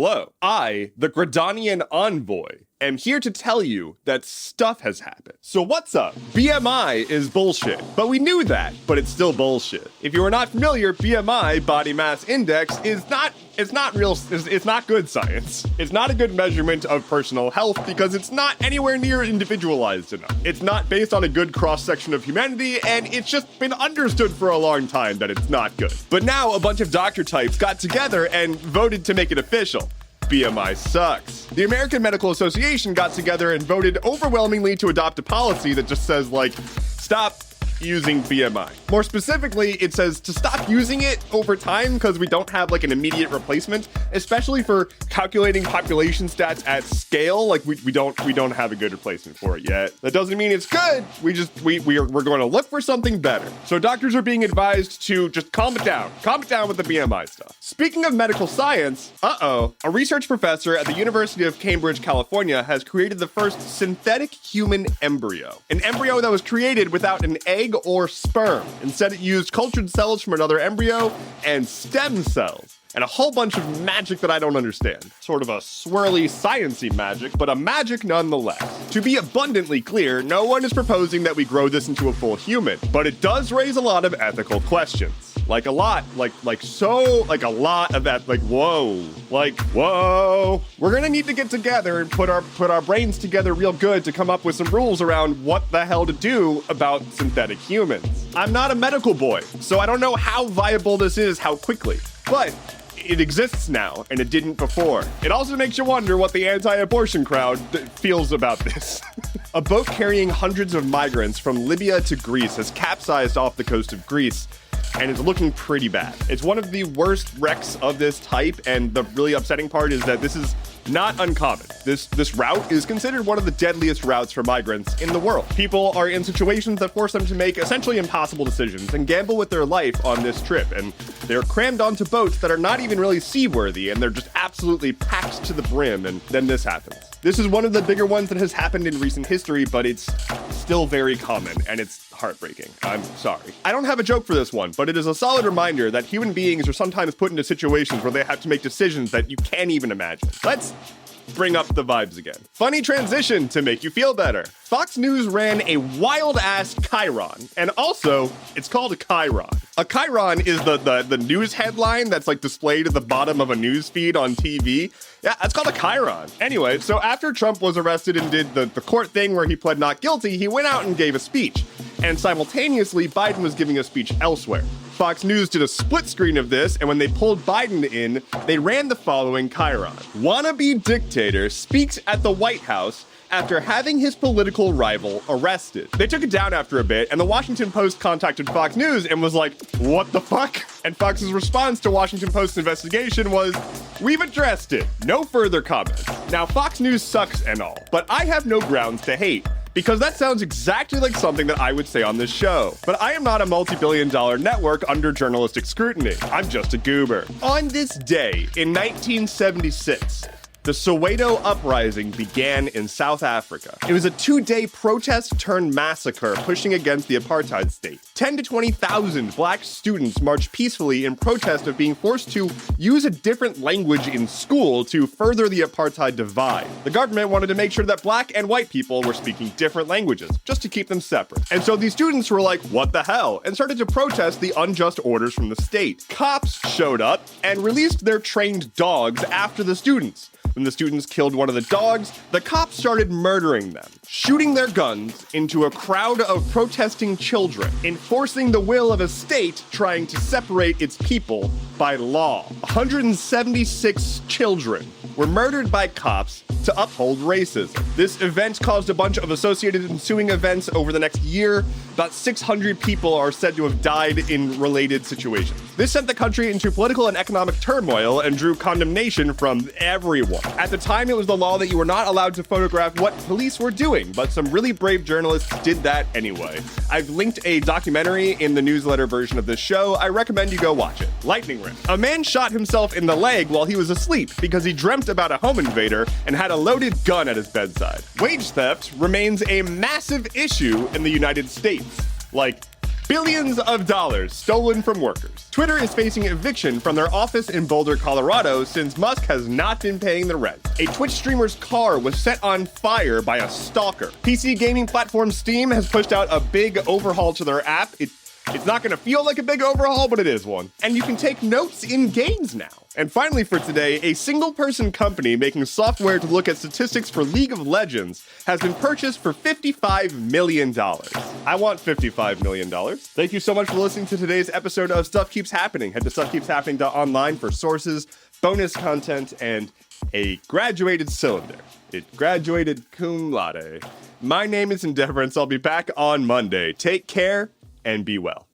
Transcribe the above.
Hello, I, the Gradanian envoy, am here to tell you that stuff has happened. So what's up? BMI is bullshit, but we knew that, but it's still bullshit. If you are not familiar, BMI, body mass index, is not good science. It's not a good measurement of personal health because it's not anywhere near individualized enough. It's not based on a good cross-section of humanity, and it's just been understood for a long time that it's not good. But now a bunch of doctor types got together and voted to make it official. BMI sucks. The American Medical Association got together and voted overwhelmingly to adopt a policy that just says, like, stop using BMI. More specifically, it says to stop using it over time because we don't have like an immediate replacement, especially for calculating population stats at scale. Like we don't have a good replacement for it yet. That doesn't mean it's good. We're going to look for something better. So doctors are being advised to just calm it down with the BMI stuff. Speaking of medical science, a research professor at the University of Cambridge, California, has created the first synthetic human embryo. An embryo that was created without an egg or sperm. Instead, it used cultured cells from another embryo and stem cells. And a whole bunch of magic that I don't understand. Sort of a swirly, sciencey magic, but a magic nonetheless. To be abundantly clear, no one is proposing that we grow this into a full human, but it does raise a lot of ethical questions. Like a lot of that, whoa. We're gonna need to get together and put our brains together real good to come up with some rules around what the hell to do about synthetic humans. I'm not a medical boy, so I don't know how viable this is, how quickly, but it exists now, and it didn't before. It also makes you wonder what the anti-abortion crowd feels about this. A boat carrying hundreds of migrants from Libya to Greece has capsized off the coast of Greece, and it's looking pretty bad. It's one of the worst wrecks of this type, and the really upsetting part is that this is not uncommon. This route is considered one of the deadliest routes for migrants in the world. People are in situations that force them to make essentially impossible decisions and gamble with their life on this trip, and they're crammed onto boats that are not even really seaworthy, and they're just absolutely packed to the brim, and then this happens. This is one of the bigger ones that has happened in recent history, but it's still very common, and it's heartbreaking. I'm sorry. I don't have a joke for this one, but it is a solid reminder that human beings are sometimes put into situations where they have to make decisions that you can't even imagine. Let's bring up the vibes again. Funny transition to make you feel better. Fox News ran a wild-ass chyron, and also, it's called a chyron. A chyron is the news headline that's like displayed at the bottom of a news feed on TV. Yeah, that's called a chyron. Anyway, so after Trump was arrested and did the court thing where he pled not guilty, he went out and gave a speech. And simultaneously, Biden was giving a speech elsewhere. Fox News did a split screen of this, and when they pulled Biden in, they ran the following chyron. Wannabe dictator speaks at the White House after having his political rival arrested. They took it down after a bit, and the Washington Post contacted Fox News and was like, what the fuck? And Fox's response to Washington Post's investigation was, we've addressed it. No further comments. Now, Fox News sucks and all, but I have no grounds to hate, because that sounds exactly like something that I would say on this show. But I am not a multi-billion-dollar network under journalistic scrutiny. I'm just a goober. On this day in 1976, the Soweto uprising began in South Africa. It was a 2-day protest-turned-massacre pushing against the apartheid state. 10 to 20,000 black students marched peacefully in protest of being forced to use a different language in school to further the apartheid divide. The government wanted to make sure that black and white people were speaking different languages, just to keep them separate. And so these students were like, what the hell? And started to protest the unjust orders from the state. Cops showed up and released their trained dogs after the students. When the students killed one of the dogs, the cops started murdering them, shooting their guns into a crowd of protesting children, enforcing the will of a state trying to separate its people by law. 176 children were murdered by cops to uphold racism. This event caused a bunch of associated ensuing events over the next year. About 600 people are said to have died in related situations. This sent the country into political and economic turmoil and drew condemnation from everyone. At the time, it was the law that you were not allowed to photograph what police were doing, but some really brave journalists did that anyway. I've linked a documentary in the newsletter version of this show. I recommend you go watch it. Lightning round. A man shot himself in the leg while he was asleep because he dreamt about a home invader and had a loaded gun at his bedside. Wage theft remains a massive issue in the United States. Like, Billions of dollars stolen from workers. Twitter is facing eviction from their office in Boulder, Colorado, since Musk has not been paying the rent. A Twitch streamer's car was set on fire by a stalker. PC gaming platform Steam has pushed out a big overhaul to their app. It's not going to feel like a big overhaul, but it is one. And you can take notes in games now. And finally for today, a single-person company making software to look at statistics for League of Legends has been purchased for $55 million. I want $55 million. Thank you so much for listening to today's episode of Stuff Keeps Happening. Head to stuffkeepshappening.online for sources, bonus content, and a graduated cylinder. It graduated cum laude. My name is Endeavorance. I'll be back on Monday. Take care and be well.